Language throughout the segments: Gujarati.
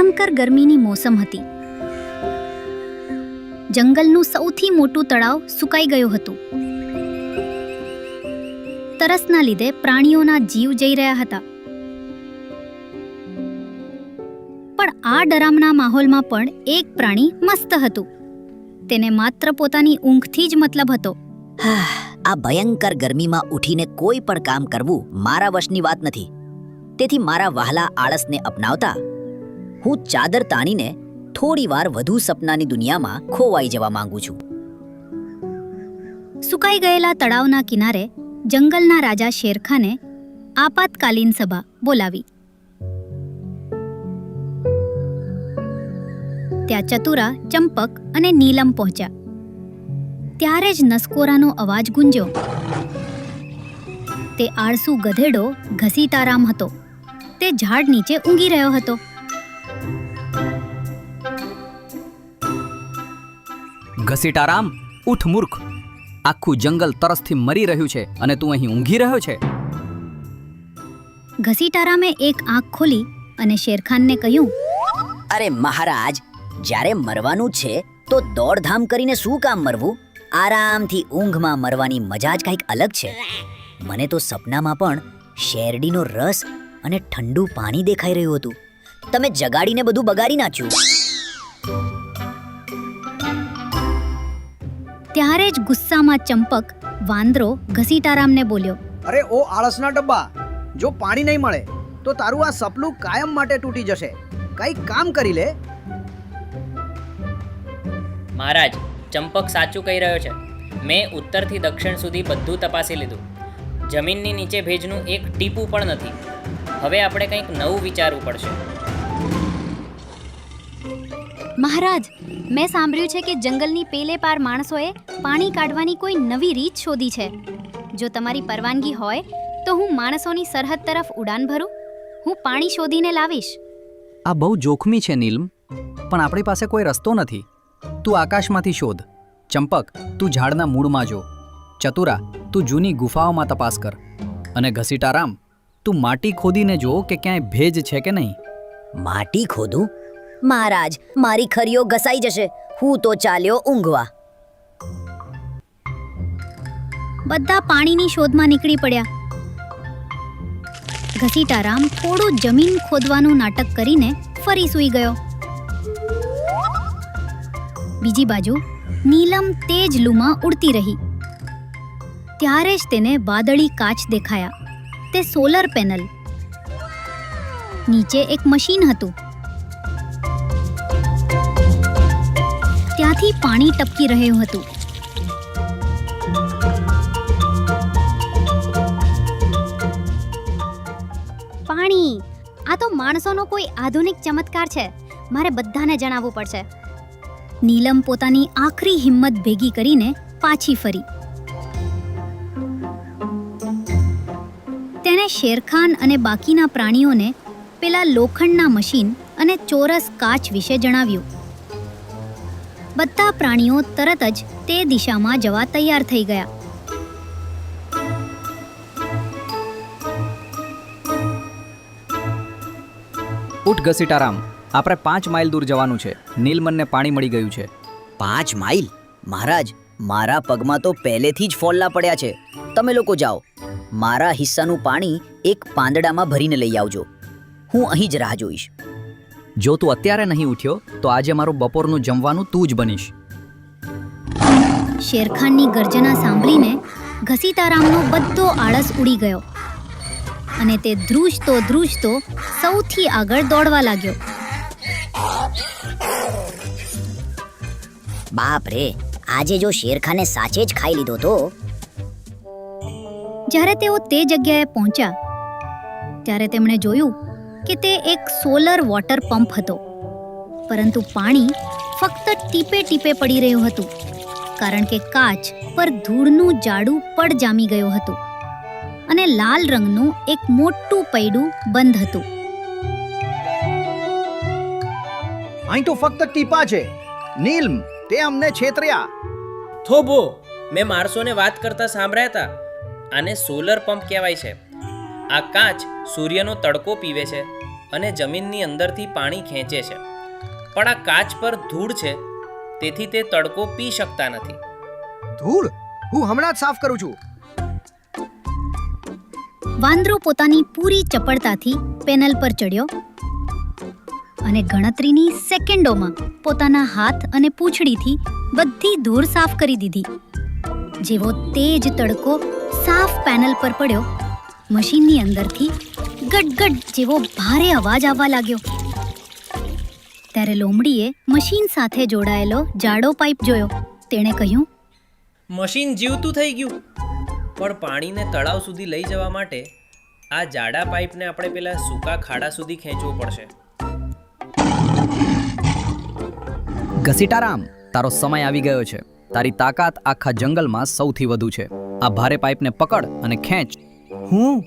ભયંકર ગરમીની મોસમ હતી. જંગલનું સૌથી મોટું તળાવ સુકાઈ ગયું હતું. તરસના લીધે પ્રાણીઓના જીવ જઈ રહ્યા હતા. પણ આ ડરામણા માહોલમાં પણ એક પ્રાણી મસ્ત હતું. તેને માત્ર પોતાની ઊંઘથી જ મતલબ હતો. આ ભયંકર ગરમીમાં ઉઠીને કોઈ પણ કામ કરવું મારા વશની વાત નથી. તેથી મારા વહાલા આળસને અપનાવતા હું ચાદર તાણીને થોડીવાર વધુ સપનાની દુનિયામાં ખોવાઈ જવા માંગુ છું. સુકાઈ ગયેલા તળાવના કિનારે જંગલના રાજા શેરખાને આપાતકાલીન સભા બોલાવી. ત્યાં ચતુરા, ચંપક અને નીલમ પહોંચ્યા. ત્યારે જ નસકોરાનો અવાજ ગુંજ્યો. તે આળસુ ગધેડો ઘસીટારામ હતો. તે ઝાડ નીચે ઊંઘી રહ્યો હતો. ઘસીટારામ, ઉઠ મૂર્ખ! આખું જંગલ તરસથી મરી રહ્યું છે અને તું અહીં ઊંઘી રહ્યો છે. ઘસીટારામે એક આંખ ખોલી અને શેરખાનને કહ્યું, અરે મહારાજ, જ્યારે મરવાનું છે તો દોડધામ કરીને શું કામ મરવું? આરામથી ઊંઘમાં મરવાની મજા જ કંઈક અલગ છે. મને તો સપનામાં પણ શેરડીનો રસ અને ઠંડુ પાણી દેખાઈ રહ્યું હતું. તમે જગાડીને બધું બગાડી નાખ્યું. ત્યારે જ ગુસ્સામાં ચંપક વાંદરો ઘસીટારામને બોલ્યો, અરે ઓ આળસના ડબ્બા, જો પાણી નહીં મળે તો તારું આ સપનું કાયમ માટે તૂટી જશે. કંઈક કામ કરી લે. મહારાજ, ચંપક સાચું કહી રહ્યો છે. મેં ઉત્તરથી દક્ષિણ સુધી બધું તપાસી લીધું. જમીનની નીચે ભેજનું એક ટીપું પણ નથી. હવે આપણે કંઈક નવું વિચારવું પડશે. મહારાજ, મેં સાંભળ્યું છે કે જંગલની પેલે પાર માણસોએ પાણી કાઢવાની કોઈ નવી રીત શોધી છે. જો તમારી પરવાનગી હોય તો હું માણસોની સરહદ તરફ ઉડાન ભરું. હું પાણી શોધીને લાવીશ. આ બહુ જોખમી છે નીલમ, પણ આપણી પાસે કોઈ રસ્તો નથી. તું આકાશમાંથી શોધ. ચંપક, તું ઝાડના મૂળમાં જો. ચતુરા, તું જૂની ગુફાઓમાં તપાસ કર. અને ઘસીટારામ, તું માટી ખોદીને જો કે ક્યાંય ભેજ છે કે નહીં. માટી ખોદું? મહારાજ, મારી ખરીઓ ઘસાઈ જશે. હું તો ચાલ્યો ઊંઘવા. બધા પાણીની શોધમાં નીકળી પડ્યા. ઘસીટારામ થોડું જમીન ખોદવાનું નાટક કરીને ફરી સૂઈ ગયો. બીજી બાજુ નીલમ તેજ લૂમાં ઉડતી રહી. ત્યારે જ તેને વાદળી કાચ દેખાયા. તે સોલર પેનલ. નીચે એક મશીન હતું. ત્યાંથી પાણી ટપકી રહ્યું હતું. પાણી! આ તો માણસોનો કોઈ આધુનિક ચમત્કાર છે. મારે બધાને જણાવવું પડશે. નીલમ પોતાની આખરી હિંમત ભેગી કરીને પાછી ફરી. તેણે શેરખાન અને બાકીના પ્રાણીઓને પેલા લોખંડના મશીન અને ચોરસ કાચ વિશે જણાવ્યું. બધા પ્રાણીઓ તરત જ તે દિશામાં જવા તૈયાર થઈ ગયા. ઉઠ ઘસીટારામ, આપણે 5 માઇલ દૂર જવાનું છે. નીલમનને પાણી મળી ગયું છે. 5 માઇલ? મહારાજ, મારા પગમાં તો પહેલેથી જ ફોલ્લા પડ્યા છે. તમે લોકો જાઓ. મારા હિસ્સાનું પાણી એક પાંદડામાં ભરીને લઈ આવજો. હું અહીં જ રાહ જોઈશ. જો તું અત્યારે નહીં ઉઠ્યો તો આજે મારું બપોરનું જમવાનું તું જ બનીશ. શેરખાનની ગર્જના સાંભળીને ઘસીટારામનો બધો આળસ ઉડી ગયો અને તે ધ્રુજતો સૌથી આગળ દોડવા લાગ્યો. બાપ રે, આજે જો શેરખાને સાચે જ ખાઈ લીધો તો. જ્યારે તેઓ તે જગ્યાએ પહોંચ્યા ત્યારે તેમણે જોયું કે તે એક સોલર વોટર પંપ હતો. પરંતુ પાણી ફક્ત ટીપે ટીપે પડી રહ્યું હતું, કારણ કે કાચ પર ધૂળનું જાડું પડ જામી ગયું હતું અને લાલ રંગનું એક મોટું પૈડું બંધ હતું. અહીં તો ફક્ત ટીપા છે. નીલમ, તે અમને છેતર્યા. થોભો! મેં માણસોને વાત કરતા સાંભળ્યા હતા. આને સોલર પંપ કહેવાય છે. આ કાચ સૂર્યનો તડકો પીવે છે અને જમીનની અંદરથી પાણી ખેંચે છે, પણ આ કાચ પર ધૂળ છે, તેથી તે તડકો પી શકતા નથી. ધૂળ હું હમણાં જ સાફ કરું છું. વાંદરો પોતાની પૂરી ચપળતાથી પેનલ પર ચડ્યો અને ગણતરીની સેકન્ડોમાં પોતાના હાથ અને પૂંછડીથી બધી ધૂળ સાફ કરી દીધી. જેવો તેજ તડકો સાફ પેનલ પર પડ્યો, મશીનની અંદરથી ગડગડ જેવો ભારે અવાજ આવવા લાગ્યો. ત્યારે લોમડીએ મશીન સાથે જોડાયેલો જાડો પાઇપ જોયો. તેણે કહ્યું, મશીન જીવતું થઈ ગયું, પણ પાણીને તળાવ સુધી લઈ જવા માટે આ જાડા પાઇપને આપણે પેલા સૂકા ખાડા સુધી ખેંચવો પડશે. ઘસીટારામ, તારો સમય આવી ગયો છે. તારી તાકાત આખા જંગલમાં સૌથી વધુ છે. આ ભારે પાઇપને પકડ અને ખેંચ. હું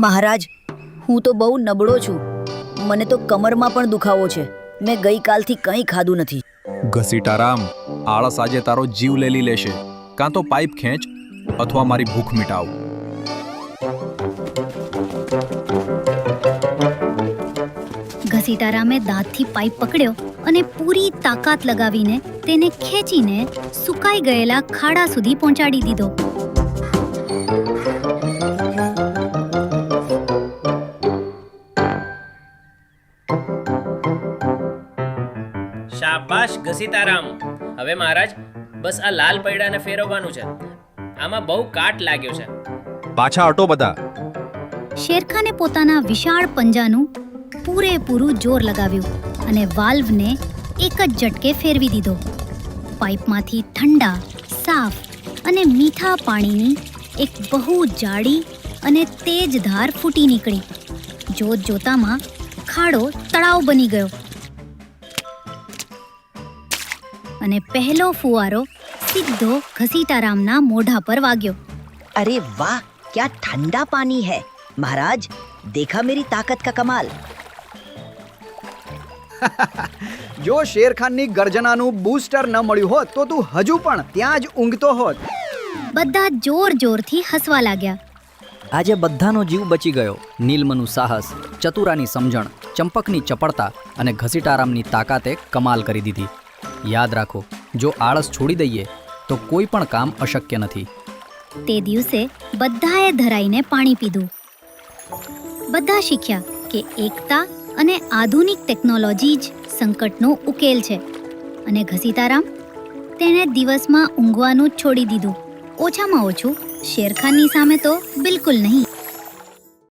મહારાજ, હું તો બહુ નબળો છું. મને તો કમરમાં પણ દુખાવો છે. મેં ગઈકાલથી કંઈ ખાધું નથી. ઘસીટારામ, આળસ આજે તારો જીવ લેલી લેશે. કાં તો પાઇપ ખેંચ અથવા મારી ભૂખ મિટાવ. ઘસીટારામે દાંતથી પાઇપ પકડ્યો અને પૂરી તાકાત લગાવીને તેને ખેંચીને સુકાઈ ગયેલા ખાડા સુધી પહોંચાડી દીધો. શાબાશ ઘસીટારામ. હવે મહારાજ, બસ આ લાલ પૈડાને ફેરવવાનું છે. આમાં બહુ કાટ લાગ્યો છે. પાછા હટો બધા. શેરખાને પોતાના વિશાળ પંજાનું પૂરેપૂરું જોર લગાવ્યું અને વાલ્વને એક જ ઝટકે ફેરવી દીધો. પાઇપમાંથી ઠંડા, સાફ અને મીઠા પાણીની એક બહુ જાડી અને તેજ ધાર ફૂટી નીકળી. જોત જોતામાં ખાડો તળાવ બની ગયો અને પહેલો ફુવારો સીધો ઘસીટારામના મોઢા પર વાગ્યો. अरे वाह, क्या ठंडा पानी है महाराज. देखा मेरी ताकत का कमाल. જો શેરખાનની ગર્જનાનું બૂસ્ટર ન મળ્યું હોત તો તું હજુ પણ ત્યાં જ ઊંઘતો હોત. બધા જોર જોરથી હસવા લાગ્યા. આજે બધાનો જીવ બચી ગયો. નીલમનું સાહસ, ચતુરાની સમજણ, ચંપકની ચપળતા અને ઘસીટારામની તાકાતે કમાલ કરી દીધી. યાદ રાખો, જો આળસ છોડી દઈએ તો કોઈ પણ કામ અશક્ય નથી. તે દિવસે બધાએ ધરાઈને પાણી પીધું. બધા શીખ્યા કે એકતા અને આધુનિક ટેકનોલોજી જ સંકટનો ઉકેલ છે. અને ઘસીટારામ, તેણે દિવસમાં ઊંઘવાનું જ છોડી દીધું. ઓછામાં ઓછું શેરખાનની સામે તો બિલકુલ નહીં.